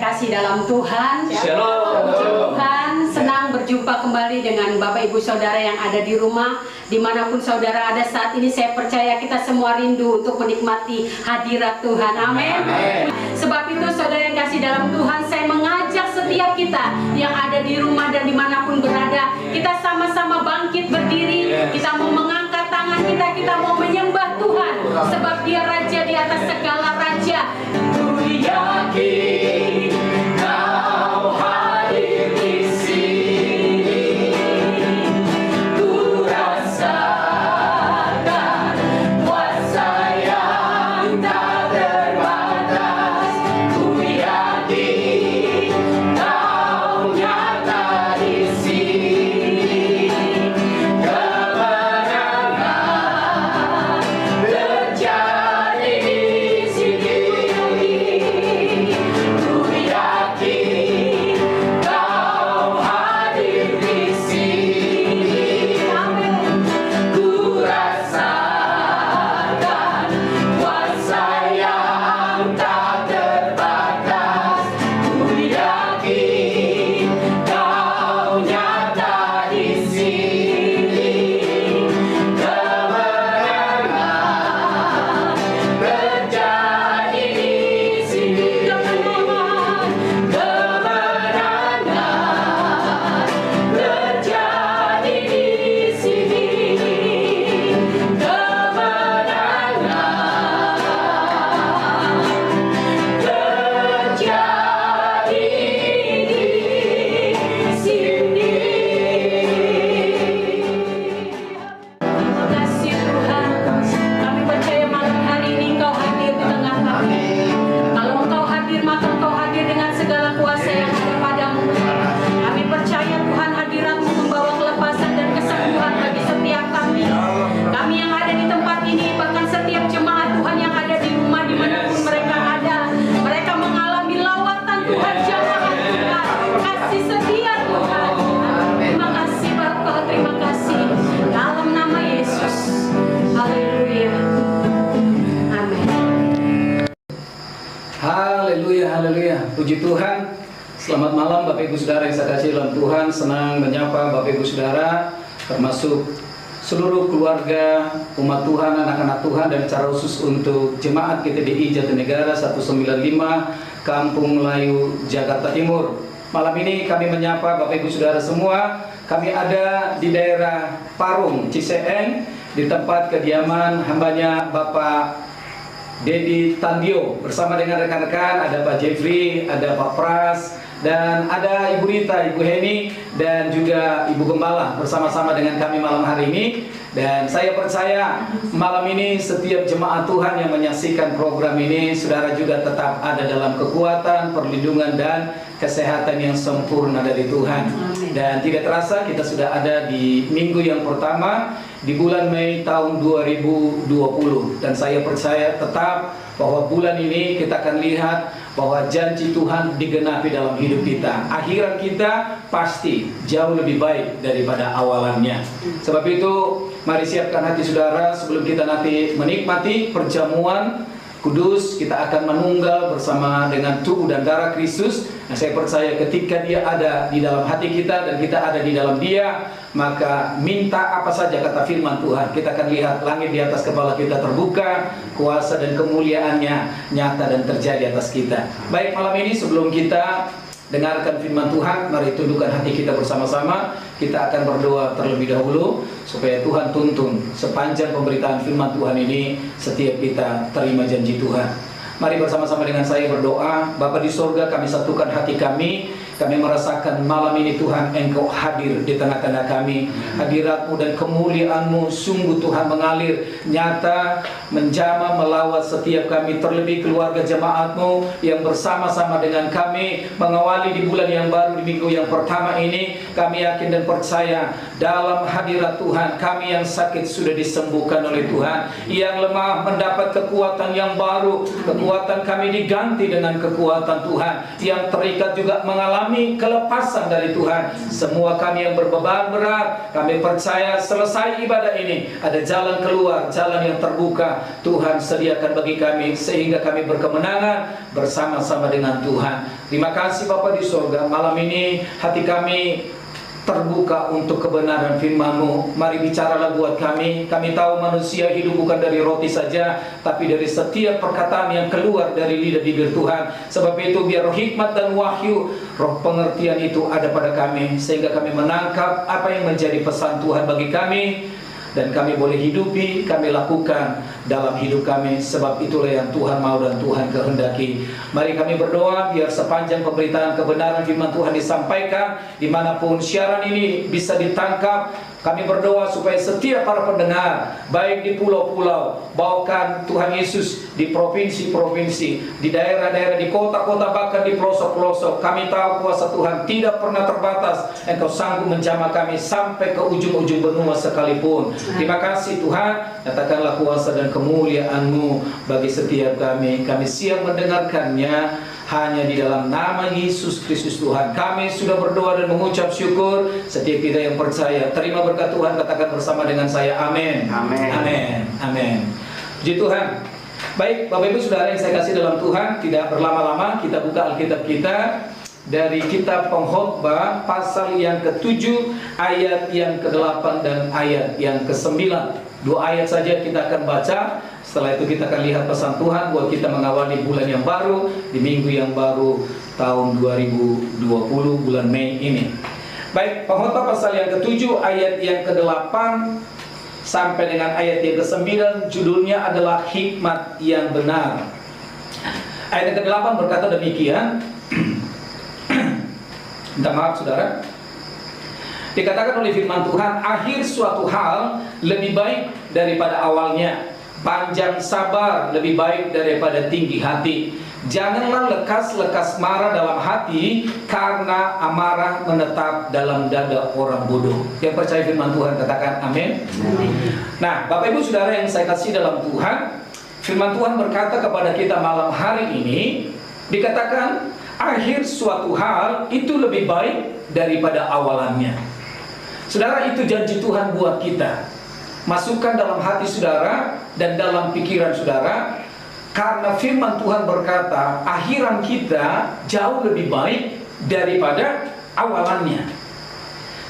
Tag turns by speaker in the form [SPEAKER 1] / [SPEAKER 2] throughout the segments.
[SPEAKER 1] yang kasih dalam Tuhan.
[SPEAKER 2] Shalom.
[SPEAKER 1] Puji Tuhan, senang berjumpa kembali dengan Bapak Ibu Saudara yang ada di rumah. Dimanapun saudara ada saat ini, saya percaya kita semua rindu untuk menikmati hadirat Tuhan. Amin. Sebab itu saudara yang kasih dalam Tuhan, saya mengajak setiap kita yang ada di rumah dan dimanapun berada, kita sama-sama bangkit berdiri. Kita mau mengangkat tangan kita mau menyembah Tuhan. Sebab Dia Raja di atas segala raja. Ku yakin Kau hadir di sini. Ku rasakan kuasa yang tak terbatas. Ku yakin Kau nyata di sini. Kemenangan terjadi di sini. Ku yakin Kau hadir di sini. Ku rasakan kuasa yang tak terbatas. Ku yakin Kau nyata di sini. Kemenangan terjadi di sini. Kemenangan terjadi di sini. Kemenangan terjadi di sini. Terima kasih Tuhan. Kami percaya malam hari ini Engkau hadir di tengah kami. Kalau Engkau hadir, maka Engkau hadir dengan segala kuasa yang ada padamu. Kami percaya Tuhan, hadirat-Mu membawa kelepasan dan kesembuhan bagi setiap kami. Kami yang ada di tempat ini, bahkan setiap jemaat Tuhan yang ada di rumah dimanapun mereka ada, mereka mengalami lawatan Tuhan, jamaah Tuhan, kasih setia Tuhan. Terima kasih Bapa, terima kasih. Dalam nama Yesus. Haleluya. Amin.
[SPEAKER 2] Haleluya, haleluya. Puji Tuhan. Selamat malam Bapak Ibu Saudara yang saya kasih dalam Tuhan. Senang menyapa Bapak Ibu Saudara, termasuk seluruh keluarga, umat Tuhan, anak-anak Tuhan, dan secara khusus untuk jemaat GTDI Jatinegara 195 Kampung Melayu, Jakarta Timur. Malam ini kami menyapa Bapak Ibu Saudara semua. Kami ada di daerah Parung, Ciseeng, di tempat kediaman hambanya Bapak Dedi Tandio bersama dengan rekan-rekan, ada Pak Jeffrey, ada Pak Pras, dan ada Ibu Rita, Ibu Heni, dan juga Ibu Gembala bersama-sama dengan kami malam hari ini. Dan saya percaya malam ini setiap jemaat Tuhan yang menyaksikan program ini, saudara juga tetap ada dalam kekuatan, perlindungan, dan kesehatan yang sempurna dari Tuhan. Dan tidak terasa kita sudah ada di minggu yang pertama di bulan Mei tahun 2020. Dan saya percaya tetap bahwa bulan ini kita akan lihat bahwa janji Tuhan digenapi dalam hidup kita. Akhirat kita pasti jauh lebih baik daripada awalannya. Sebab itu mari siapkan hati saudara sebelum kita nanti menikmati perjamuan kudus. Kita akan menunggal bersama dengan tubuh dan darah Kristus. Nah, saya percaya ketika Dia ada di dalam hati kita dan kita ada di dalam Dia, maka minta apa saja kata firman Tuhan, kita akan lihat langit di atas kepala kita terbuka, kuasa dan kemuliaannya nyata dan terjadi atas kita. Baik, malam ini sebelum kita dengarkan firman Tuhan, mari tundukkan hati kita bersama-sama. Kita akan berdoa terlebih dahulu supaya Tuhan tuntun sepanjang pemberitaan firman Tuhan ini, setiap kita terima janji Tuhan. Mari bersama-sama dengan saya berdoa. Bapa di sorga, kami satukan hati kami. Kami merasakan malam ini Tuhan Engkau hadir di tengah-tengah kami. Hadirat-Mu dan kemuliaan-Mu sungguh Tuhan mengalir nyata, menjamah, melawat setiap kami, terlebih keluarga jemaat-Mu yang bersama-sama dengan kami mengawali di bulan yang baru, di minggu yang pertama ini. Kami yakin dan percaya dalam hadirat Tuhan, kami yang sakit sudah disembuhkan oleh Tuhan, yang lemah mendapat kekuatan yang baru. Kekuatan kami diganti dengan kekuatan Tuhan, yang terikat juga mengalami mengalami kelepasan dari Tuhan. Semua kami yang berbeban berat, kami percaya selesai ibadah ini ada jalan keluar, jalan yang terbuka Tuhan sediakan bagi kami, sehingga kami berkemenangan bersama-sama dengan Tuhan. Terima kasih Bapa di surga, malam ini hati kami terbuka untuk kebenaran firman-Mu. Mari bicaralah buat kami. Kami tahu manusia hidup bukan dari roti saja, tapi dari setiap perkataan yang keluar dari lidah bibir Tuhan. Sebab itu biar roh hikmat dan wahyu, roh pengertian itu ada pada kami, sehingga kami menangkap apa yang menjadi pesan Tuhan bagi kami, dan kami boleh hidupi, kami lakukan dalam hidup kami. Sebab itulah yang Tuhan mau dan Tuhan kehendaki. Mari kami berdoa biar sepanjang pemberitaan kebenaran firman Tuhan disampaikan, dimanapun siaran ini bisa ditangkap. Kami berdoa supaya setiap para pendengar, baik di pulau-pulau, bahkan Tuhan Yesus di provinsi-provinsi, di daerah-daerah, di kota-kota, bahkan di pelosok-pelosok, kami tahu kuasa Tuhan tidak pernah terbatas. Engkau sanggup menjamah kami sampai ke ujung-ujung benua sekalipun. Terima kasih Tuhan, nyatakanlah kuasa dan kemuliaan-Mu bagi setiap kami. Kami siap mendengarkannya hanya di dalam nama Yesus Kristus Tuhan. Kami sudah berdoa dan mengucap syukur. Setiap kita yang percaya terima berkat Tuhan, katakan bersama dengan saya amin.
[SPEAKER 3] Amin.
[SPEAKER 2] Amin. Amin. Puji Tuhan. Baik Bapak Ibu Saudara yang saya kasih dalam Tuhan, tidak berlama-lama kita buka Alkitab kita dari kitab Pengkhotbah pasal yang ke-7 ayat yang ke-8 dan ayat yang ke-9. 2 ayat saja kita akan baca. Setelah itu kita akan lihat pesan Tuhan buat kita mengawali bulan yang baru, di minggu yang baru tahun 2020 bulan Mei ini. Baik, Pengkhotbah pasal yang ke-7 ayat yang ke-8 sampai dengan ayat yang ke-9, judulnya adalah hikmat yang benar. Ayat yang ke-8 berkata demikian. Minta maaf saudara. Dikatakan oleh firman Tuhan, akhir suatu hal lebih baik daripada awalnya, panjang sabar lebih baik daripada tinggi hati. Janganlah lekas-lekas marah dalam hati, karena amarah menetap dalam dada orang bodoh. Yang percaya firman Tuhan katakan amin. Nah Bapak Ibu Saudara yang saya kasih dalam Tuhan, firman Tuhan berkata kepada kita malam hari ini, dikatakan akhir suatu hal itu lebih baik daripada awalannya. Saudara, itu janji Tuhan buat kita. Masukkan dalam hati saudara dan dalam pikiran saudara, karena firman Tuhan berkata akhiran kita jauh lebih baik daripada awalannya.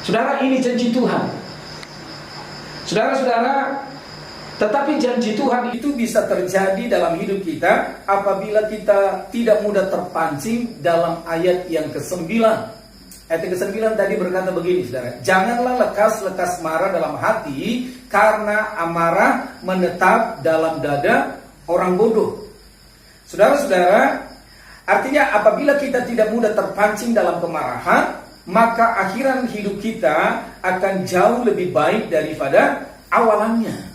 [SPEAKER 2] Saudara, ini janji Tuhan. Saudara-saudara, tetapi janji Tuhan itu bisa terjadi dalam hidup kita apabila kita tidak mudah terpancing dalam ayat yang ke-9. Ayat yang ke-9 tadi berkata begini, saudara. Janganlah lekas-lekas marah dalam hati, karena amarah menetap dalam dada orang bodoh. Saudara-saudara, artinya apabila kita tidak mudah terpancing dalam kemarahan, maka akhiran hidup kita akan jauh lebih baik daripada awalannya.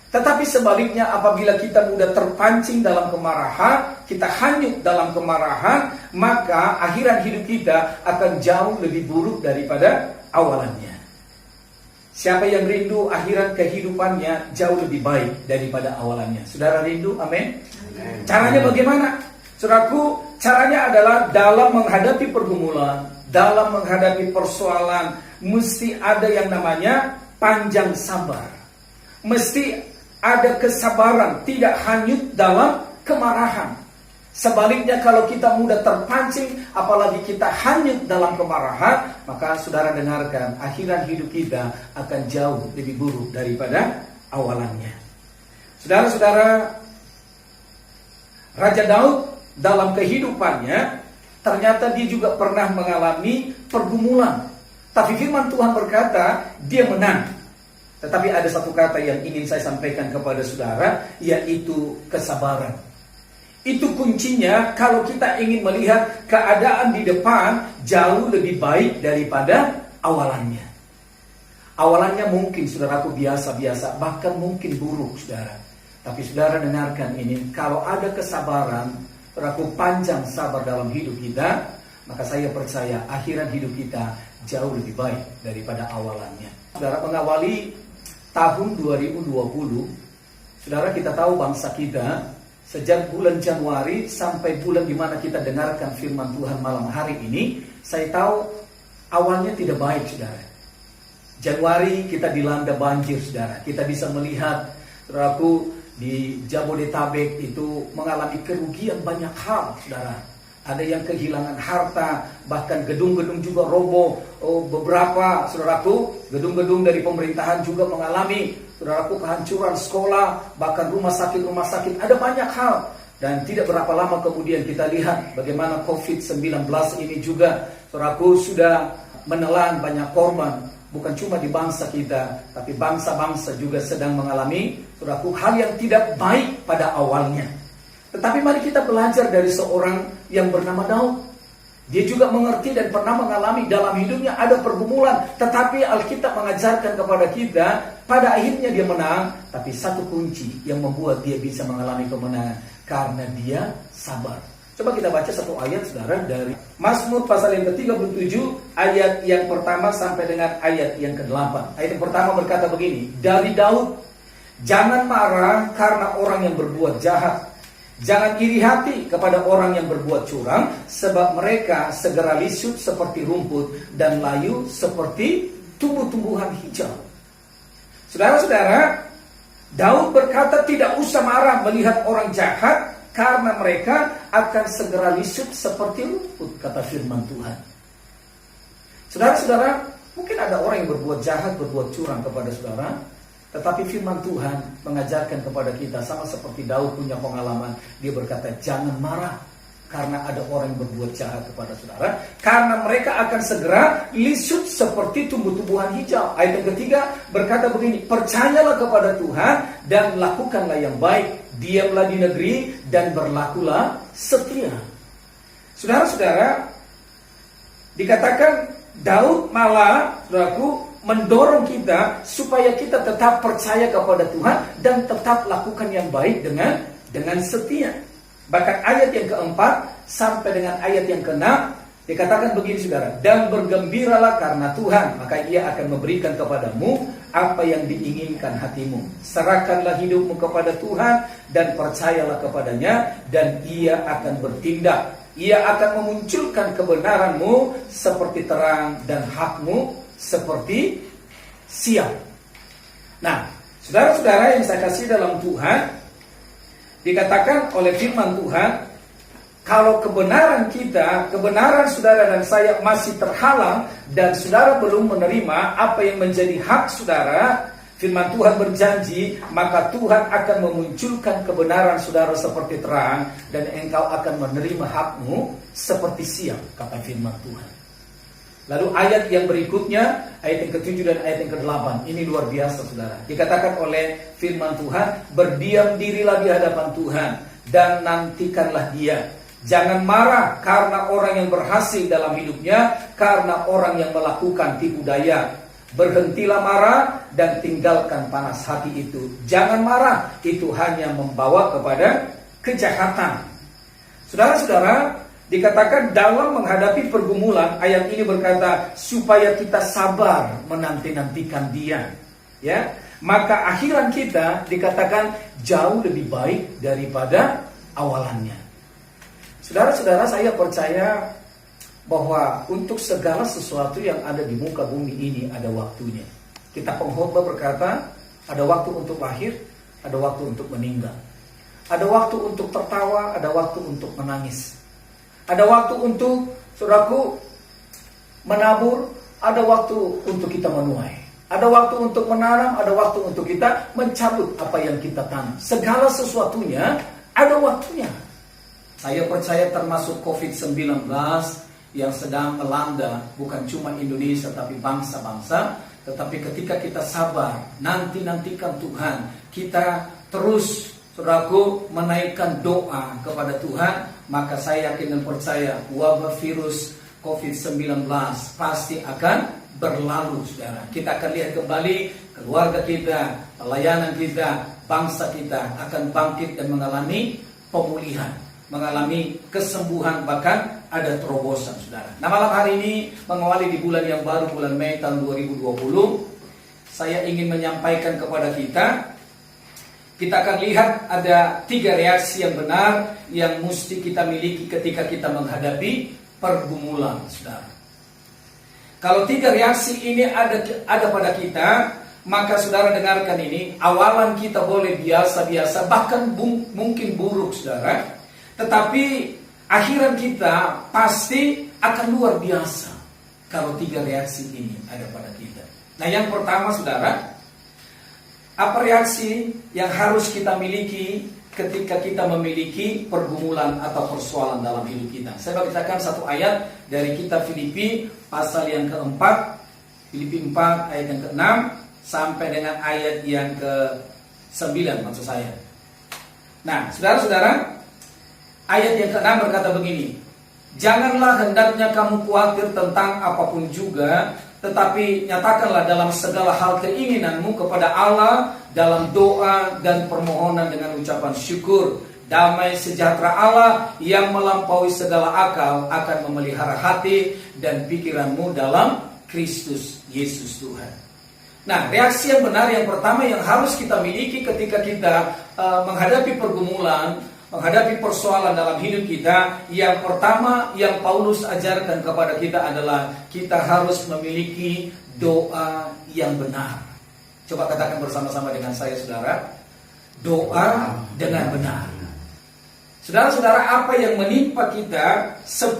[SPEAKER 2] Tetapi sebaliknya, apabila kita mudah terpancing dalam kemarahan, kita hanyut dalam kemarahan, maka akhiran hidup kita akan jauh lebih buruk daripada awalannya. Siapa yang rindu akhiran kehidupannya jauh lebih baik daripada awalannya? Saudara rindu? Amin. Caranya bagaimana? Saudaraku, caranya adalah dalam menghadapi pergumulan, dalam menghadapi persoalan, mesti ada yang namanya panjang sabar. Mesti ada kesabaran, tidak hanyut dalam kemarahan. Sebaliknya, kalau kita mudah terpancing, apalagi kita hanyut dalam kemarahan, maka saudara dengarkan, akhiran hidup kita akan jauh lebih buruk daripada awalannya. Saudara-saudara, Raja Daud dalam kehidupannya ternyata dia juga pernah mengalami pergumulan. Tapi firman Tuhan berkata, dia menang. Tetapi ada satu kata yang ingin saya sampaikan kepada saudara, yaitu kesabaran. Itu kuncinya kalau kita ingin melihat keadaan di depan jauh lebih baik daripada awalannya. Awalannya mungkin saudaraku biasa-biasa, bahkan mungkin buruk saudara. Tapi saudara dengarkan ini, kalau ada kesabaran, saudaraku panjang sabar dalam hidup kita, maka saya percaya akhiran hidup kita jauh lebih baik daripada awalannya. Saudara, mengawali tahun 2020, saudara, kita tahu bangsa kita
[SPEAKER 3] Sejak bulan Januari sampai bulan di mana kita dengarkan firman Tuhan malam hari ini, saya tahu awalnya tidak baik, saudara. Januari kita dilanda banjir, saudara. Kita bisa melihat, saudaraku, di Jabodetabek itu mengalami kerugian banyak hal, saudara. Ada yang kehilangan harta, bahkan gedung-gedung juga roboh. Beberapa, saudaraku, gedung-gedung dari pemerintahan juga mengalami, saudaraku, kehancuran sekolah, bahkan rumah sakit. Ada banyak hal. Dan tidak berapa lama kemudian kita lihat bagaimana COVID-19 ini juga, saudaraku, sudah menelan banyak korban. Bukan cuma di bangsa kita, tapi bangsa-bangsa juga sedang mengalami, saudaraku, hal yang tidak baik pada awalnya. Tetapi mari kita belajar dari seorang yang bernama Daud. Dia juga mengerti dan pernah mengalami dalam hidupnya ada pergumulan. Tetapi Alkitab mengajarkan kepada kita, pada akhirnya dia menang. Tapi satu kunci yang membuat dia bisa mengalami kemenangan, karena dia sabar. Coba kita baca satu ayat, saudara, dari Mazmur pasal yang ke-37, ayat yang pertama sampai dengan ayat yang ke-8. Ayat yang pertama berkata begini, dari Daud, jangan marah karena orang yang berbuat jahat. Jangan iri hati kepada orang yang berbuat curang, sebab mereka segera lisut seperti rumput dan layu seperti tumbuh-tumbuhan hijau. Saudara-saudara, Daud berkata tidak usah marah melihat orang jahat, karena mereka akan segera lisut seperti rumput, kata firman Tuhan. Saudara-saudara, mungkin ada orang yang berbuat jahat, berbuat curang kepada saudara, tetapi firman Tuhan mengajarkan kepada kita, sama seperti Daud punya pengalaman. Dia berkata, jangan marah karena ada orang yang berbuat jahat kepada saudara, karena mereka akan segera lisut seperti tumbuh-tumbuhan hijau. Ayat yang ketiga berkata begini, percayalah kepada Tuhan dan lakukanlah yang baik. Diamlah di negeri dan berlakulah setia. Saudara-saudara, dikatakan Daud malah, saudaraku, mendorong kita supaya kita tetap percaya kepada Tuhan dan tetap lakukan yang baik dengan setia. Bahkan ayat yang keempat sampai dengan ayat yang keenam dikatakan begini, saudara, dan bergembiralah karena Tuhan, maka Ia akan memberikan kepadamu apa yang diinginkan hatimu. Serahkanlah hidupmu kepada Tuhan dan percayalah kepadanya, dan Ia akan bertindak. Ia akan memunculkan kebenaranmu seperti terang dan hakmu seperti siang. Nah, saudara-saudara yang saya kasih dalam Tuhan, dikatakan oleh firman Tuhan, kalau kebenaran kita, kebenaran saudara dan saya masih terhalang dan saudara belum menerima apa yang menjadi hak saudara, firman Tuhan berjanji, maka Tuhan akan memunculkan kebenaran saudara seperti terang dan engkau akan menerima hakmu seperti siang, kata firman Tuhan. Lalu ayat yang berikutnya, ayat yang ke-7 dan ayat yang ke-8, ini luar biasa, saudara. Dikatakan oleh firman Tuhan, berdiam dirilah di hadapan Tuhan dan nantikanlah Dia. Jangan marah karena orang yang berhasil dalam hidupnya, karena orang yang melakukan tipu daya. Berhentilah marah dan tinggalkan panas hati itu. Jangan marah, itu hanya membawa kepada kejahatan. Saudara-saudara, dikatakan dalam menghadapi pergumulan, ayat ini berkata supaya kita sabar menanti-nantikan Dia, ya. Maka akhiran kita dikatakan jauh lebih baik daripada awalannya. Saudara-saudara, saya percaya bahwa untuk segala sesuatu yang ada di muka bumi ini ada waktunya. Kita pengkhotbah berkata, ada waktu untuk lahir, ada waktu untuk meninggal. Ada waktu untuk tertawa, ada waktu untuk menangis. Ada waktu untuk, saudaraku, menabur, ada waktu untuk kita menuai. Ada waktu untuk menanam, ada waktu untuk kita mencabut apa yang kita tanam. Segala sesuatunya ada waktunya. Saya percaya termasuk COVID-19 yang sedang melanda bukan cuma Indonesia tapi bangsa-bangsa. Tetapi ketika kita sabar, nantikan Tuhan, kita terus, saudaraku, menaikkan doa kepada Tuhan, maka saya yakin dan percaya wabah virus COVID-19 pasti akan berlalu, saudara. Kita akan lihat kembali keluarga kita, pelayanan kita, bangsa kita akan bangkit dan mengalami pemulihan, mengalami kesembuhan, bahkan ada terobosan, saudara. Nah, malam hari ini mengawali di bulan yang baru, bulan Mei tahun 2020, saya ingin menyampaikan kepada kita Kita akan lihat ada 3 reaksi yang benar yang mesti kita miliki ketika kita menghadapi pergumulan, saudara. Kalau 3 reaksi ini ada pada kita, maka saudara dengarkan ini. Awalan kita boleh biasa-biasa, bahkan mungkin buruk, saudara. Tetapi akhiran kita pasti akan luar biasa kalau 3 reaksi ini ada pada kita. Nah, yang pertama, saudara, apa reaksi yang harus kita miliki ketika kita memiliki pergumulan atau persoalan dalam hidup kita? Saya bacakan satu ayat dari kitab Filipi pasal yang keempat, Filipi 4 ayat yang ke-6 sampai dengan ayat yang ke-9 maksud saya. Nah, saudara-saudara, ayat yang ke-6 berkata begini: janganlah hendaknya kamu khawatir tentang apapun juga, tetapi nyatakanlah dalam segala hal keinginanmu kepada Allah dalam doa dan permohonan dengan ucapan syukur. Damai sejahtera Allah yang melampaui segala akal akan memelihara hati dan pikiranmu dalam Kristus Yesus Tuhan. Nah, reaksi yang benar yang pertama yang harus kita miliki ketika kita menghadapi pergumulan, menghadapi persoalan dalam hidup kita, yang pertama yang Paulus ajarkan kepada kita adalah kita harus memiliki doa yang benar. Coba katakan bersama-sama dengan saya, saudara. Doa dengan benar. Saudara-saudara, apa yang menimpa kita 10%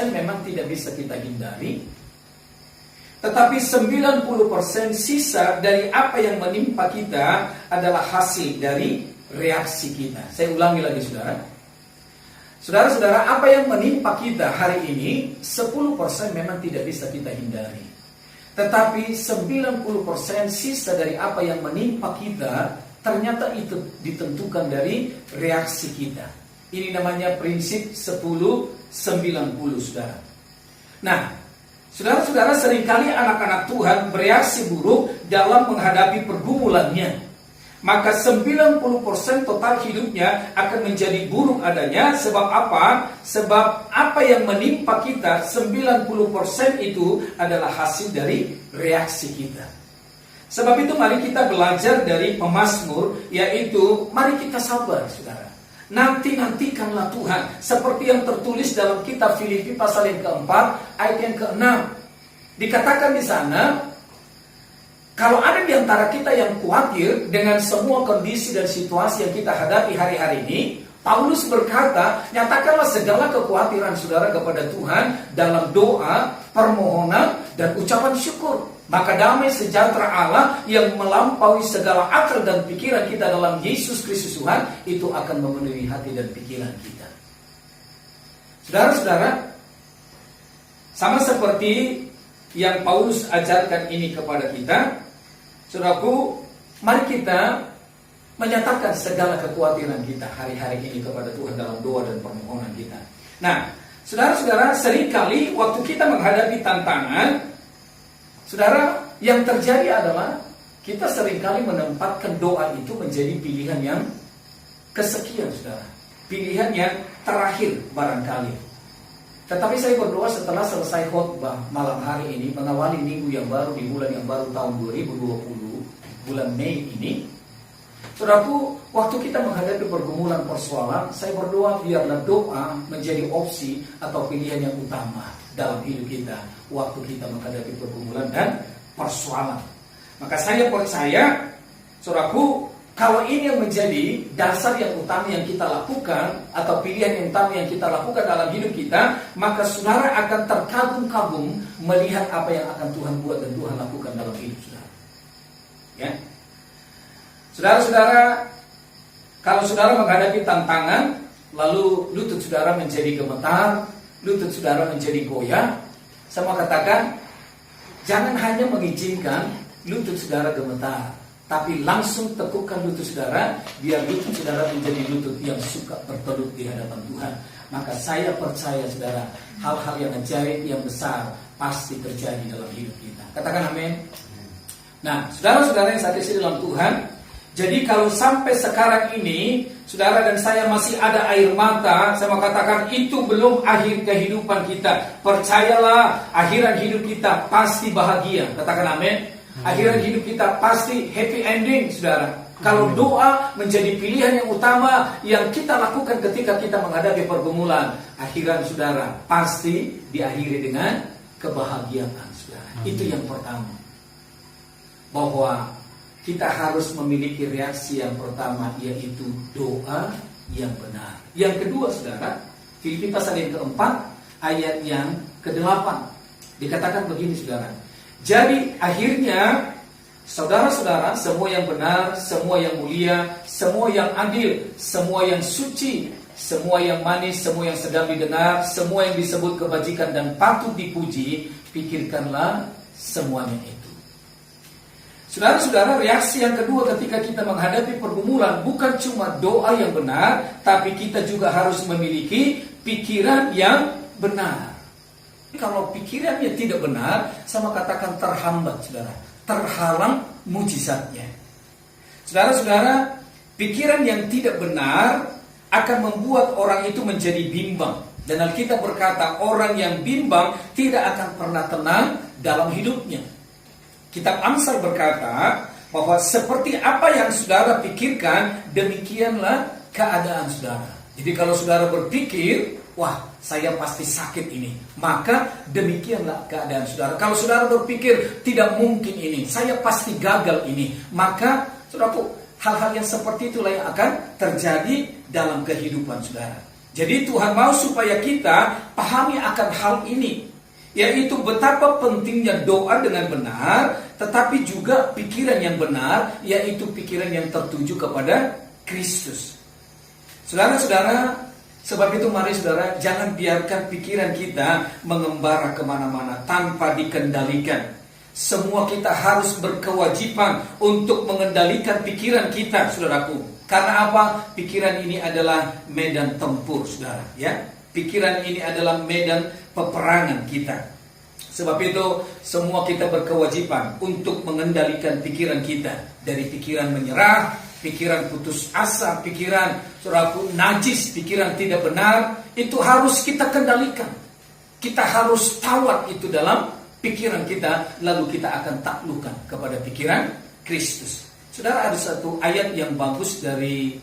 [SPEAKER 3] memang tidak bisa kita hindari. Tetapi 90% sisa dari apa yang menimpa kita adalah hasil dari reaksi kita. Saya ulangi lagi, saudara. Saudara-saudara, apa yang menimpa kita hari ini 10% memang tidak bisa kita hindari. Tetapi 90% sisa dari apa yang menimpa kita ternyata itu ditentukan dari reaksi kita. Ini namanya prinsip 10-90, saudara. Nah, saudara-saudara, seringkali anak-anak Tuhan bereaksi buruk dalam menghadapi pergumulannya. Maka 90% total hidupnya akan menjadi buruk adanya. Sebab apa? Sebab apa yang menimpa kita 90% itu adalah hasil dari reaksi kita. Sebab itu mari kita belajar dari pemazmur, yaitu mari kita sabar, saudara. Nantikanlah Tuhan, seperti yang tertulis dalam kitab Filipi pasal yang keempat ayat yang ke-6. Dikatakan di sana, kalau ada di antara kita yang khawatir dengan semua kondisi dan situasi yang kita hadapi hari-hari ini, Paulus berkata, nyatakanlah segala kekhawatiran saudara kepada Tuhan dalam doa, permohonan, dan ucapan syukur. Maka damai sejahtera Allah yang melampaui segala akal dan pikiran kita dalam Yesus Kristus Tuhan, itu akan memenuhi hati dan pikiran kita. Saudara-saudara, sama seperti yang Paulus ajarkan ini kepada kita, saudaraku, mari kita menyatakan segala kekhawatiran kita hari-hari ini kepada Tuhan dalam doa dan permohonan kita. Nah, saudara-saudara, seringkali waktu kita menghadapi tantangan, saudara, yang terjadi adalah kita seringkali menempatkan doa itu menjadi pilihan yang kesekian, saudara. Pilihan yang terakhir barangkali. Tetapi saya berdoa setelah selesai khotbah malam hari ini, mengawali minggu yang baru di bulan yang baru tahun 2020, bulan Mei ini. Saudaraku, waktu kita menghadapi pergumulan persoalan, saya berdoa biarlah doa menjadi opsi atau pilihan yang utama dalam hidup kita waktu kita menghadapi pergumulan dan persoalan. Maka saya percaya, saudaraku, kalau ini yang menjadi dasar yang utama yang kita lakukan atau pilihan yang utama yang kita lakukan dalam hidup kita, maka saudara akan terkagum-kagum melihat apa yang akan Tuhan buat dan Tuhan lakukan dalam hidup saudara. Ya. Saudara-saudara, kalau saudara menghadapi tantangan, lalu lutut saudara menjadi gemetar, lutut saudara menjadi goyah, saya mau katakan, jangan hanya mengizinkan lutut saudara gemetar, tapi langsung tekukkan lutut saudara, biar lutut saudara menjadi lutut yang suka bertelut di hadapan Tuhan. Maka saya percaya, saudara, hal-hal yang ajaib, yang besar pasti terjadi dalam hidup kita. Katakan amin. Nah, saudara-saudara yang saya kasih dalam Tuhan, jadi kalau sampai sekarang ini saudara dan saya masih ada air mata, saya mau katakan itu belum akhir kehidupan kita. Percayalah, akhiran hidup kita pasti bahagia. Katakan amin. Akhiran hidup kita pasti happy ending, saudara. Kalau doa menjadi pilihan yang utama yang kita lakukan ketika kita menghadapi pergumulan, akhiran saudara pasti diakhiri dengan kebahagiaan, saudara. Itu yang pertama. Bahwa kita harus memiliki reaksi yang pertama, yaitu doa yang benar. Yang kedua, saudara, Filipi pasal yang keempat, ayat yang ke-8. Dikatakan begini, saudara. Jadi akhirnya saudara-saudara, semua yang benar, semua yang mulia, semua yang adil, semua yang suci, semua yang manis, semua yang sedang didengar, semua yang disebut kebajikan dan patut dipuji, pikirkanlah semuanya itu. Saudara-saudara, reaksi yang kedua ketika kita menghadapi pergumulan bukan cuma doa yang benar, tapi kita juga harus memiliki pikiran yang benar. Kalau pikirannya tidak benar, sama katakan terhambat, saudara. Terhalang mujizatnya. Saudara-saudara, pikiran yang tidak benar akan membuat orang itu menjadi bimbang. Dan Alkitab berkata, orang yang bimbang tidak akan pernah tenang dalam hidupnya. Kitab Amsal berkata bahwa seperti apa yang saudara pikirkan, demikianlah keadaan saudara. Jadi kalau saudara berpikir, wah, saya pasti sakit ini, maka demikianlah keadaan saudara. Kalau saudara berpikir tidak mungkin ini, saya pasti gagal ini, maka saudaraku, hal-hal yang seperti itulah yang akan terjadi dalam kehidupan saudara. Jadi Tuhan mau supaya kita pahami akan hal ini, yaitu betapa pentingnya doa dengan benar, tetapi juga pikiran yang benar, yaitu pikiran yang tertuju kepada Kristus. Saudara-saudara, sebab itu mari saudara, jangan biarkan pikiran kita mengembara kemana-mana tanpa dikendalikan. Semua kita harus berkewajiban untuk mengendalikan pikiran kita, saudaraku. Karena apa? Pikiran ini adalah medan tempur, saudara. Ya, pikiran ini adalah medan peperangan kita. Sebab itu semua kita berkewajiban untuk mengendalikan pikiran kita. Dari pikiran menyerah, pikiran putus asa, pikiran saudaraku najis, pikiran tidak benar, itu harus kita kendalikan. Kita harus tawar itu dalam pikiran kita, lalu kita akan taklukkan kepada pikiran Kristus. Saudara, ada satu ayat yang bagus dari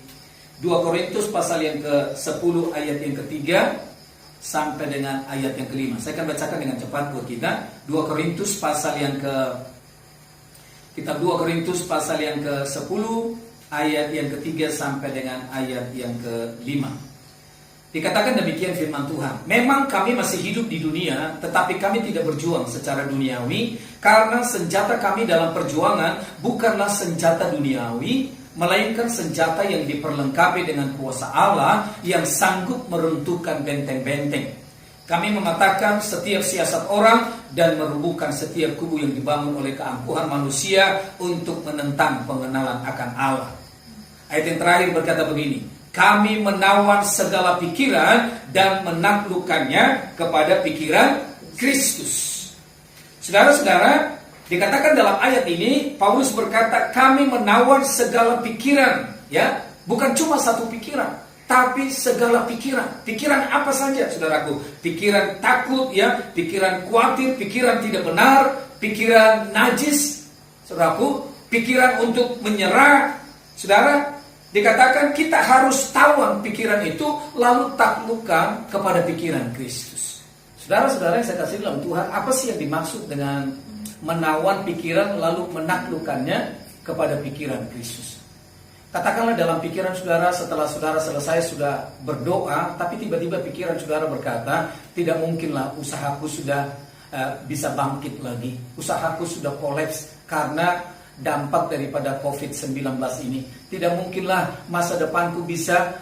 [SPEAKER 3] 2 Korintus pasal yang ke-10 ayat yang ke-3 sampai dengan ayat yang ke-5. Saya akan bacakan dengan cepat buat kita. 2 Korintus pasal yang Kitab 2 Korintus pasal yang ke-10 ayat yang ke-3 sampai dengan ayat yang ke-5. Dikatakan demikian firman Tuhan. Memang kami masih hidup di dunia, tetapi kami tidak berjuang secara duniawi, karena senjata kami dalam perjuangan bukanlah senjata duniawi, melainkan senjata yang diperlengkapi dengan kuasa Allah yang sanggup meruntuhkan benteng-benteng. Kami mematahkan setiap siasat orang dan merubuhkan setiap kubu yang dibangun oleh keangkuhan manusia untuk menentang pengenalan akan Allah. Ayat yang terakhir berkata begini, kami menawan segala pikiran dan menaklukkannya kepada pikiran Kristus. Saudara-saudara, dikatakan dalam ayat ini, Paulus berkata, kami menawan segala pikiran, ya, bukan cuma satu pikiran, tapi segala pikiran. Pikiran apa saja, saudaraku? Pikiran takut, ya, pikiran khawatir, pikiran tidak benar, pikiran najis, saudaraku, pikiran untuk menyerah. Saudara, dikatakan kita harus tawan pikiran itu, lalu taklukkan kepada pikiran Kristus. Saudara-saudara yang saya kasih dalam Tuhan, apa sih yang dimaksud dengan menawan pikiran lalu menaklukkannya kepada pikiran Kristus? Katakanlah dalam pikiran saudara, setelah saudara selesai sudah berdoa, tapi tiba-tiba pikiran saudara berkata, tidak mungkinlah usahaku sudah bisa bangkit lagi, usahaku sudah kolaps karena dampak daripada COVID-19 ini. Tidak mungkinlah masa depanku bisa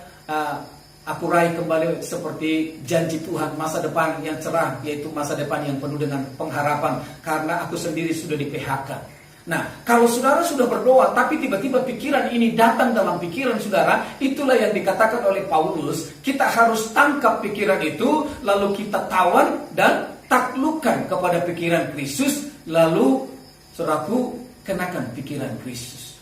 [SPEAKER 3] aku raih kembali seperti janji Tuhan, masa depan yang cerah, yaitu masa depan yang penuh dengan pengharapan, karena aku sendiri sudah di PHK. Nah, kalau saudara sudah berdoa tapi tiba-tiba pikiran ini datang dalam pikiran saudara, itulah yang dikatakan oleh Paulus, kita harus tangkap pikiran itu, lalu kita tawan dan taklukkan kepada pikiran Kristus, lalu saudaraku kenakan pikiran Kristus.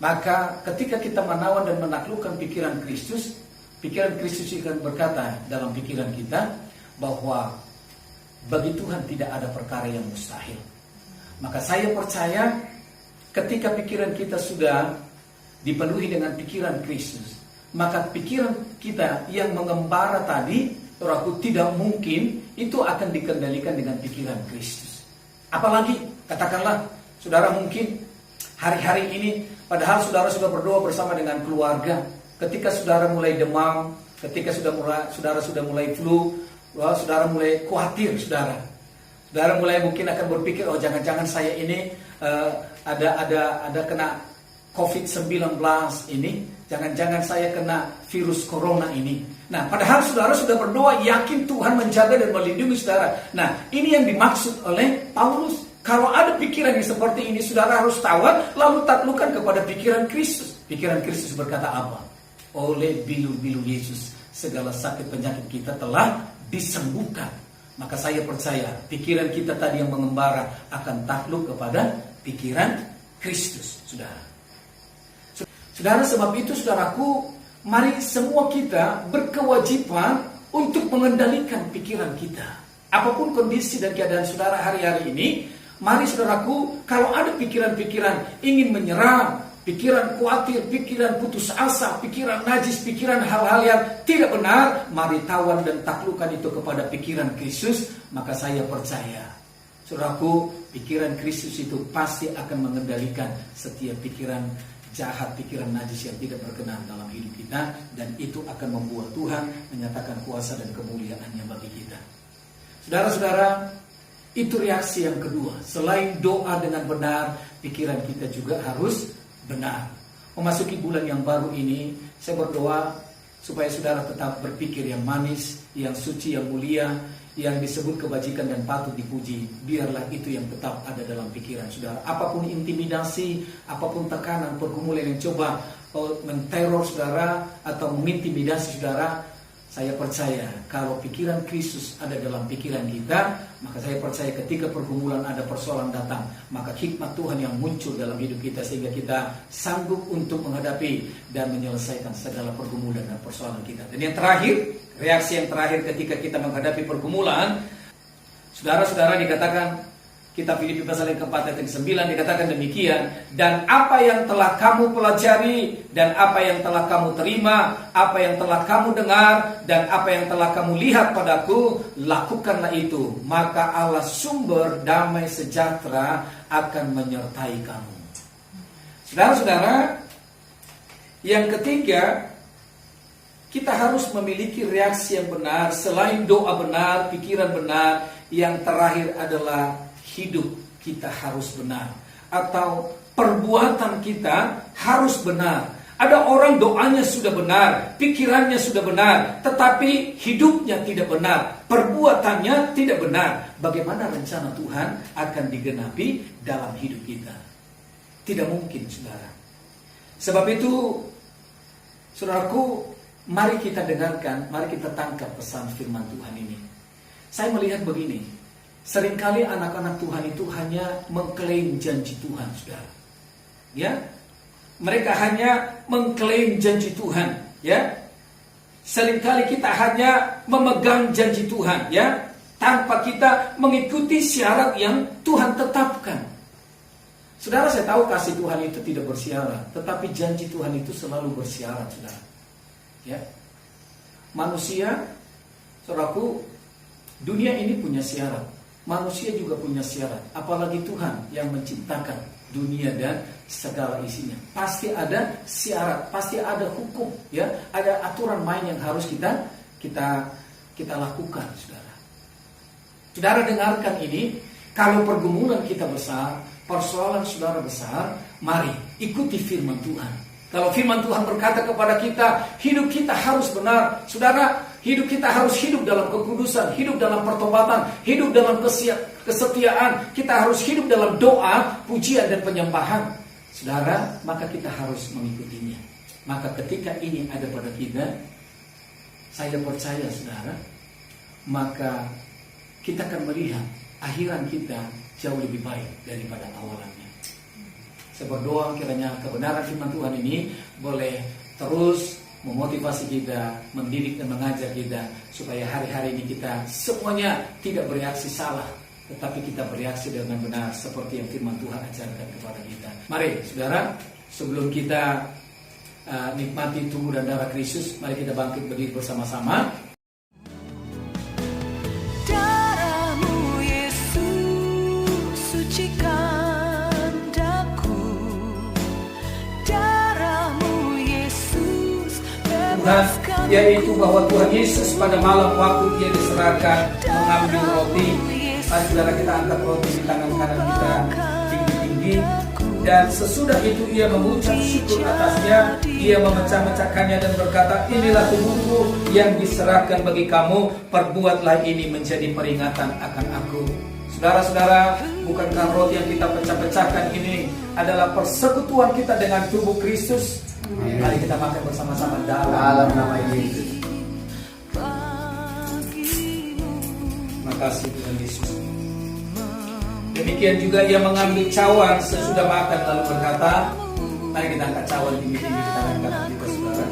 [SPEAKER 3] Maka ketika kita menawan dan menaklukkan pikiran Kristus akan berkata dalam pikiran kita bahwa bagi Tuhan tidak ada perkara yang mustahil. Maka saya percaya ketika pikiran kita sudah dipenuhi dengan pikiran Kristus, maka pikiran kita yang mengembara tadi, saudaraku, tidak mungkin itu akan dikendalikan dengan pikiran Kristus. Apalagi, katakanlah, saudara mungkin hari-hari ini, padahal saudara sudah berdoa bersama dengan keluarga, ketika saudara mulai demam, ketika saudara sudah mulai flu, saudara mulai khawatir, saudara mulai mungkin akan berpikir, oh jangan-jangan saya ini ada kena COVID-19 ini, jangan-jangan saya kena virus corona ini. Nah, padahal saudara sudah berdoa, yakin Tuhan menjaga dan melindungi saudara. Nah, ini yang dimaksud oleh Paulus. Kalau ada pikiran yang seperti ini, saudara harus tawar, lalu taklukkan kepada pikiran Kristus. Pikiran Kristus berkata apa? Oleh bilu-bilu Yesus, segala sakit penyakit kita telah disembuhkan. Maka saya percaya, pikiran kita tadi yang mengembara akan takluk kepada pikiran Kristus, saudara. Saudara, sebab itu saudaraku, mari semua kita berkewajiban untuk mengendalikan pikiran kita. Apapun kondisi dan keadaan saudara hari-hari ini, mari saudaraku, kalau ada pikiran-pikiran ingin menyerang, pikiran khawatir, pikiran putus asa, pikiran najis, pikiran hal-hal yang tidak benar, mari tawan dan taklukkan itu kepada pikiran Kristus. Maka saya percaya, saudaraku, pikiran Kristus itu pasti akan mengendalikan setiap pikiran jahat, pikiran najis yang tidak berkenan dalam hidup kita, dan itu akan membuat Tuhan menyatakan kuasa dan kemuliaan-Nya bagi kita. Saudara-saudara, itu reaksi yang kedua. Selain doa dengan benar, pikiran kita juga harus benar. Memasuki bulan yang baru ini, saya berdoa supaya saudara tetap berpikir yang manis, yang suci, yang mulia, yang disebut kebajikan dan patut dipuji. Biarlah itu yang tetap ada dalam pikiran saudara. Apapun intimidasi, apapun tekanan, pergumulan yang coba menteror saudara atau mengintimidasi saudara, saya percaya kalau pikiran Kristus ada dalam pikiran kita, maka saya percaya ketika pergumulan ada, persoalan datang, maka hikmat Tuhan yang muncul dalam hidup kita sehingga kita sanggup untuk menghadapi dan menyelesaikan segala pergumulan dan persoalan kita. Dan yang terakhir, reaksi yang terakhir ketika kita menghadapi pergumulan, saudara-saudara, dikatakan kitab Filipi pasal yang keempat ayat yang 9 dikatakan demikian, dan apa yang telah kamu pelajari, dan apa yang telah kamu terima, apa yang telah kamu dengar, dan apa yang telah kamu lihat padaku, lakukanlah itu, maka Allah sumber damai sejahtera akan menyertai kamu. Saudara-saudara, yang ketiga, kita harus memiliki reaksi yang benar. Selain doa benar, pikiran benar, yang terakhir adalah hidup kita harus benar, atau perbuatan kita harus benar. Ada orang doanya sudah benar, pikirannya sudah benar, tetapi hidupnya tidak benar, perbuatannya tidak benar. Bagaimana rencana Tuhan akan digenapi dalam hidup kita? Tidak mungkin, saudara. Sebab itu, saudaraku, mari kita dengarkan, mari kita tangkap pesan firman Tuhan ini. Saya melihat begini, seringkali anak-anak Tuhan itu hanya mengklaim janji Tuhan, saudara. Ya, mereka hanya mengklaim janji Tuhan. Ya, seringkali kita hanya memegang janji Tuhan, ya, tanpa kita mengikuti syarat yang Tuhan tetapkan. Saudara, saya tahu kasih Tuhan itu tidak bersyarat, tetapi janji Tuhan itu selalu bersyarat, saudara. Ya, manusia, saudaraku, dunia ini punya syarat. Manusia juga punya syarat, apalagi Tuhan yang menciptakan dunia dan segala isinya. Pasti ada syarat, pasti ada hukum, ya, ada aturan main yang harus kita lakukan, saudara. Saudara dengarkan ini, kalau pergumulan kita besar, persoalan saudara besar, mari ikuti firman Tuhan. Kalau firman Tuhan berkata kepada kita, hidup kita harus benar, saudara, hidup kita harus hidup dalam kekudusan, hidup dalam pertobatan, hidup dalam kesetiaan. Kita harus hidup dalam doa, pujian dan penyembahan, saudara, maka kita harus mengikutinya. Maka ketika ini ada pada kita, saya percaya, saudara, maka kita akan melihat akhiran kita jauh lebih baik daripada awalannya. Saya berdoa kiranya kebenaran firman Tuhan ini boleh terus memotivasi kita, mendidik dan mengajar kita, supaya hari-hari ini kita semuanya tidak bereaksi salah, tetapi kita bereaksi dengan benar seperti yang firman Tuhan ajarkan kepada kita. Mari saudara, sebelum kita nikmati tubuh dan darah Kristus, mari kita bangkit berdiri bersama-sama.
[SPEAKER 4] Darahmu Yesus sucikan daku, darahmu Yesus
[SPEAKER 3] Tuhan,
[SPEAKER 4] bebaskan
[SPEAKER 3] yaitu bahwa Tuhan Yesus pada malam waktu Dia diserahkan mengambil roti. Mari saudara, kita angkat roti di tangan kanan kita tinggi-tinggi, dan sesudah itu Ia mengucap syukur atasnya. Ia memecah-mecahkannya dan berkata, inilah tubuhku yang diserahkan bagi kamu, perbuatlah ini menjadi peringatan akan aku. Saudara-saudara, bukankah roti yang kita pecah-pecahkan ini adalah persekutuan kita dengan tubuh Kristus? Mari kita makan bersama-sama dalam nama Yesus. Terima kasih Tuhan Yesus. Demikian juga Ia mengambil cawan sesudah makan lalu berkata, mari kita angkat cawan tinggi-tinggi di tangan kanan kita, saudara.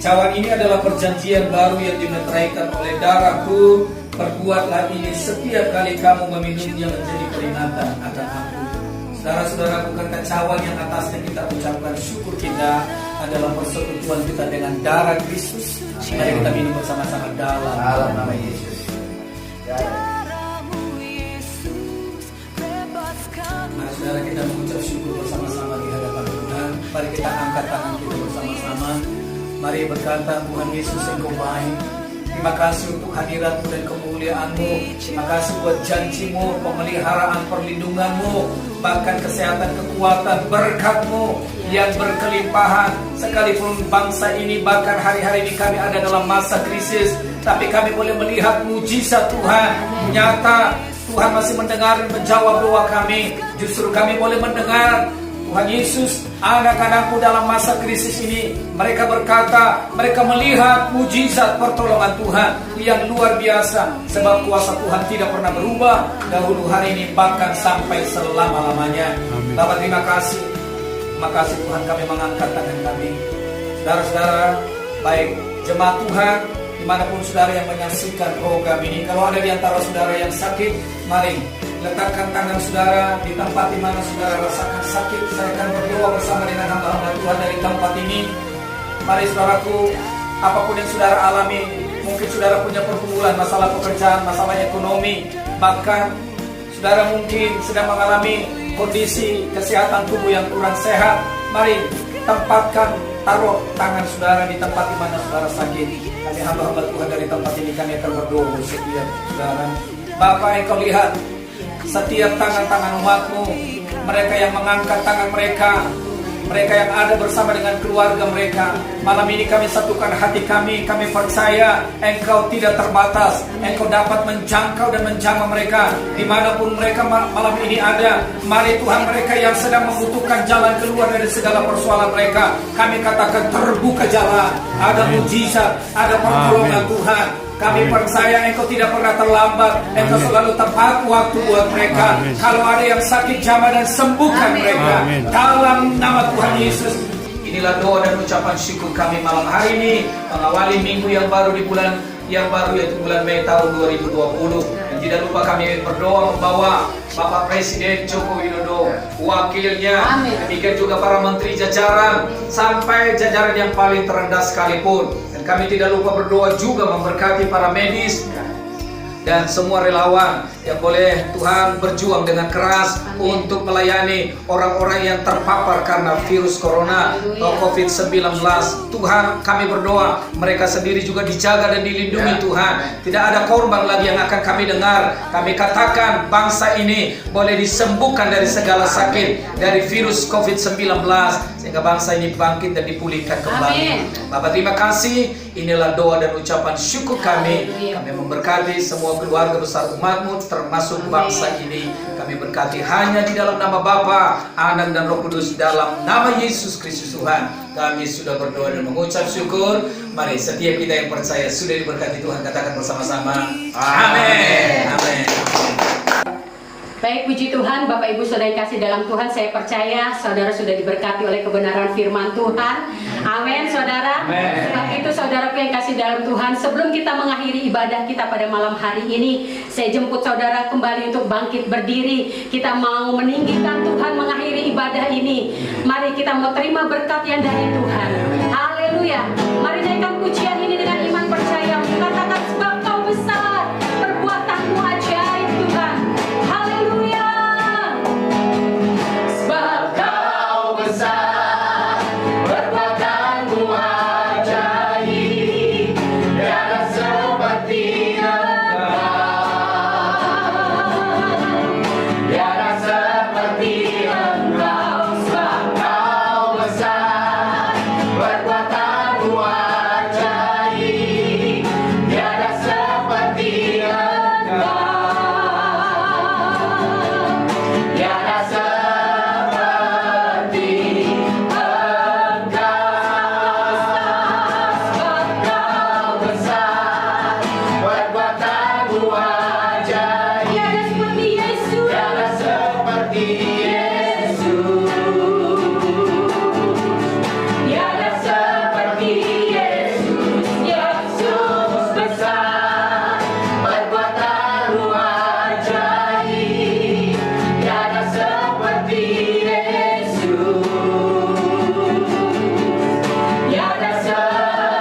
[SPEAKER 3] Cawan ini adalah perjanjian baru yang dimeteraikan oleh darahku. Perbuatlah ini setiap kali kamu meminumnya menjadi peringatan akan aku. Saudara-saudara, bukankah cawan yang atasnya kita ucapkan syukur kita adalah persekutuan kita dengan darah Kristus? Mari kita minum bersama-sama dalam nama Yesus.
[SPEAKER 4] darahmu Yesus bebaskan.
[SPEAKER 3] Nah, saudara, kita mengucap syukur bersama-sama di hadapan Tuhan. Mari kita angkat tangan kita bersama-sama. Mari berkata, Tuhan Yesus, Engkau baik. Terima kasih untuk hadirat-Mu dan kemuliaan-Mu. Terima kasih buat janji-Mu, pemeliharaan, perlindungan-Mu, bahkan kesehatan, kekuatan, berkat-Mu yang berkelimpahan. Sekalipun bangsa ini, bahkan hari-hari ini kami ada dalam masa krisis, tapi kami boleh melihat mujizat Tuhan nyata. Tuhan masih mendengar dan menjawab doa kami. Justru kami boleh mendengar Tuhan Yesus, anak-anakmu dalam masa krisis ini, mereka berkata, mereka melihat mujizat pertolongan Tuhan yang luar biasa. Sebab kuasa Tuhan tidak pernah berubah, dahulu, hari ini, bahkan sampai selama-lamanya. Bapak, terima kasih. Terima kasih Tuhan, kami mengangkat tangan kami. Saudara-saudara, baik jemaat Tuhan, dimanapun saudara yang menyaksikan program ini, kalau ada di antara saudara yang sakit, mari letakkan tangan saudara di tempat di mana saudara rasakan sakit. Saya akan berdoa bersama dengan hamba-hamba Tuhan dari tempat ini. Mari saudaraku, apapun yang saudara alami, mungkin saudara punya pergumulan, masalah pekerjaan, masalah ekonomi, bahkan saudara mungkin sedang mengalami kondisi kesehatan tubuh yang kurang sehat. Mari tempatkan, taruh tangan saudara di tempat di mana saudara sakit. Kami hamba-hamba Tuhan dari tempat ini, kami akan berdoa untuk setiap saudara. Bapak, Engkau lihat setiap tangan-tangan umat-Mu, mereka yang mengangkat tangan mereka, mereka yang ada bersama dengan keluarga mereka. Malam ini kami satukan hati kami percaya Engkau tidak terbatas. Engkau dapat menjangkau dan menjamah mereka dimanapun mereka malam ini ada. Mari Tuhan, mereka yang sedang membutuhkan jalan keluar dari segala persoalan mereka, kami katakan terbuka jalan, ada mujizat, ada pertolongan Tuhan. Kami percaya Engkau tidak pernah terlambat. Engkau selalu tepat waktu buat mereka. Kalau ada yang sakit, jamah dan sembuhkan mereka dalam nama Tuhan Yesus. Inilah doa dan ucapan syukur kami malam hari ini, mengawali minggu yang baru di bulan yang baru, yaitu bulan Mei tahun 2020. Dan tidak lupa kami berdoa membawa Bapak Presiden Joko Widodo, wakilnya, demikian juga para menteri jajaran, sampai jajaran yang paling terendah sekalipun. Kami tidak lupa berdoa juga memberkati para medis dan semua relawan yang boleh Tuhan berjuang dengan keras untuk melayani orang-orang yang terpapar karena virus corona atau COVID-19. Tuhan, kami berdoa mereka sendiri juga dijaga dan dilindungi Tuhan. Tidak ada korban lagi yang akan kami dengar. Kami katakan bangsa ini boleh disembuhkan dari segala sakit, dari virus COVID-19, sehingga bangsa ini bangkit dan dipulihkan kembali. Bapak, terima kasih. Inilah doa dan ucapan syukur kami. Kami memberkati semua keluarga besar umat-Mu, termasuk bangsa ini. Kami berkati hanya di dalam nama Bapa, Anak dan Roh Kudus, dalam nama Yesus Kristus Tuhan. Kami sudah berdoa dan mengucap syukur. Mari setiap kita yang percaya sudah diberkati Tuhan, katakan bersama-sama, amin. Amin.
[SPEAKER 1] Baik, puji Tuhan, Bapak Ibu Saudara yang kasih dalam Tuhan, saya percaya saudara sudah diberkati oleh kebenaran firman Tuhan. Amin, saudara.
[SPEAKER 2] Amen.
[SPEAKER 1] Sebab itu saudaraku yang kasih dalam Tuhan, sebelum kita mengakhiri ibadah kita pada malam hari ini, saya jemput saudara kembali untuk bangkit berdiri. Kita mau meninggikan Tuhan mengakhiri ibadah ini. Mari kita mau terima berkat yang dari Tuhan. Haleluya. Mari naikkan pujian ini dengan iman percaya. Katakan, sebab Kau besar, perbuatanmu ajaib Tuhan. Haleluya.
[SPEAKER 2] Sebab Kau besar, perbuatanmu ajaib, tiada seperti tiada seperti Engkau. Sebab Kau besar, perbuatanmu ajaib, tiada seperti Engkau. Tiada seperti Engkau. Sebab Kau besar, perbuatanmu ajaib,
[SPEAKER 1] Tiada seperti Yesus.
[SPEAKER 2] tiada seperti Yesus. Tiada seperti Yesus. Yesus besar, perbuatanmu ajaib, tiada seperti Yesus. Tiada seperti Yesus.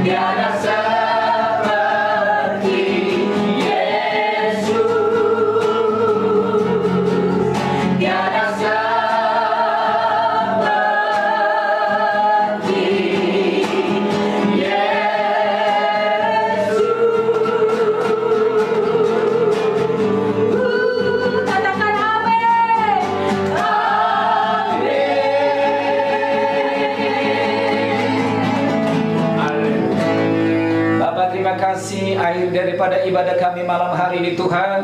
[SPEAKER 2] Tiada seperti Yesus. Tiada seperti
[SPEAKER 1] Katakan amin.
[SPEAKER 2] Bapak, terima kasih akhir daripada ibadah kami malam hari ini Tuhan.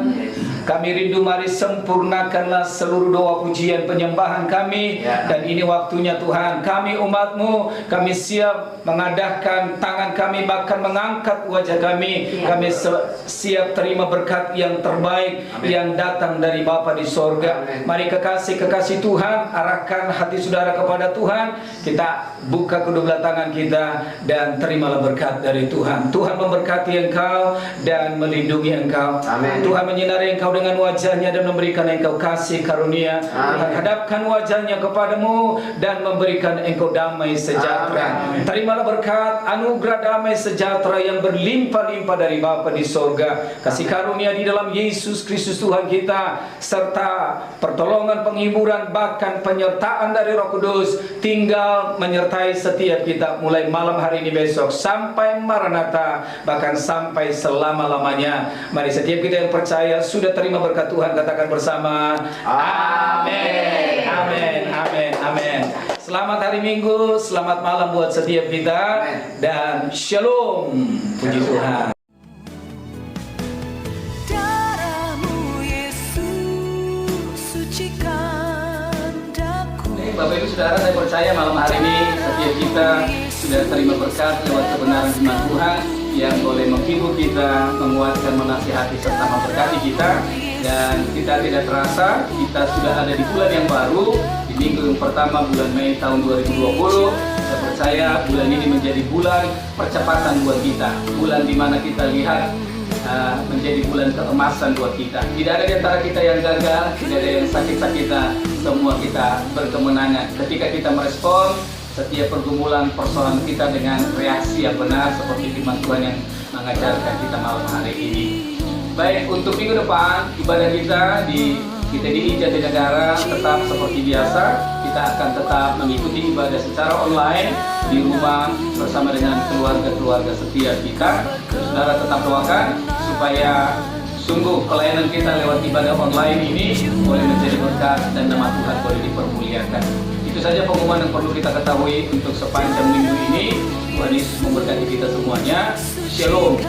[SPEAKER 2] Kami rindu, mari sempurnakanlah seluruh doa pujian penyembahan kami. Dan ini waktunya Tuhan, kami umat-Mu, kami siap mengadahkan tangan kami, bahkan mengangkat wajah kami. Kami siap terima berkat yang terbaik yang datang dari Bapa di sorga. Mari kekasih Tuhan, arahkan hati saudara kepada Tuhan. Kita buka kedua belah tangan kita dan terimalah berkat dari Tuhan. Tuhan memberkati engkau dan melindungi engkau.
[SPEAKER 5] Amin.
[SPEAKER 2] Tuhan menyinari engkau dengan wajahnya dan memberikan engkau kasih karunia. Tuhan hadapkan wajahnya kepadamu dan memberikan engkau damai sejahtera.
[SPEAKER 5] Amin.
[SPEAKER 2] Terimalah berkat anugerah damai sejahtera yang berlimpah-limpah dari Bapa di sorga. Kasih karunia di dalam Yesus Kristus Tuhan kita, serta pertolongan, penghiburan, bahkan penyertaan dari Roh Kudus tinggal menyertai setiap kita mulai malam hari ini, besok sampai Maranatha, bahkan sampai selama-lamanya. Mari setiap kita yang percaya sudah terima berkat Tuhan, katakan bersama amin, amin, amin, amin. Selamat hari Minggu, selamat malam buat setiap kita, dan shalom. Puji Tuhan.
[SPEAKER 4] Darahmu Yesus sucikan daku.
[SPEAKER 2] Bapak Ibu Saudara, saya percaya malam hari ini setiap kita sudah terima berkat lewat kebenaran firman Tuhan yang boleh menghibur kita, menguatkan, menasihati, serta memberkati kita. Dan kita tidak terasa, kita sudah ada di bulan yang baru, di minggu yang pertama bulan Mei tahun 2020. Saya percaya bulan ini menjadi bulan percepatan buat kita, bulan di mana kita lihat menjadi bulan keemasan buat kita. Tidak ada di antara kita yang gagal, tidak ada yang sakit-sakitan, semua kita berkemenangan ketika kita merespon setiap pergumulan persoalan kita dengan reaksi yang benar seperti firman Tuhan yang mengajarkan kita malam hari ini. Baik, untuk minggu depan ibadah kita di Jatinegara tetap seperti biasa. Kita akan tetap mengikuti ibadah secara online di rumah bersama dengan keluarga-keluarga setia kita. Saudara tetap doakan supaya sungguh pelayanan kita lewat ibadah online ini boleh menjadi berkat dan nama Tuhan boleh dipermuliakan. Itu saja pengumuman yang perlu kita ketahui untuk sepanjang minggu ini. Tuhan Yesus memberkati kita semuanya. Shalom.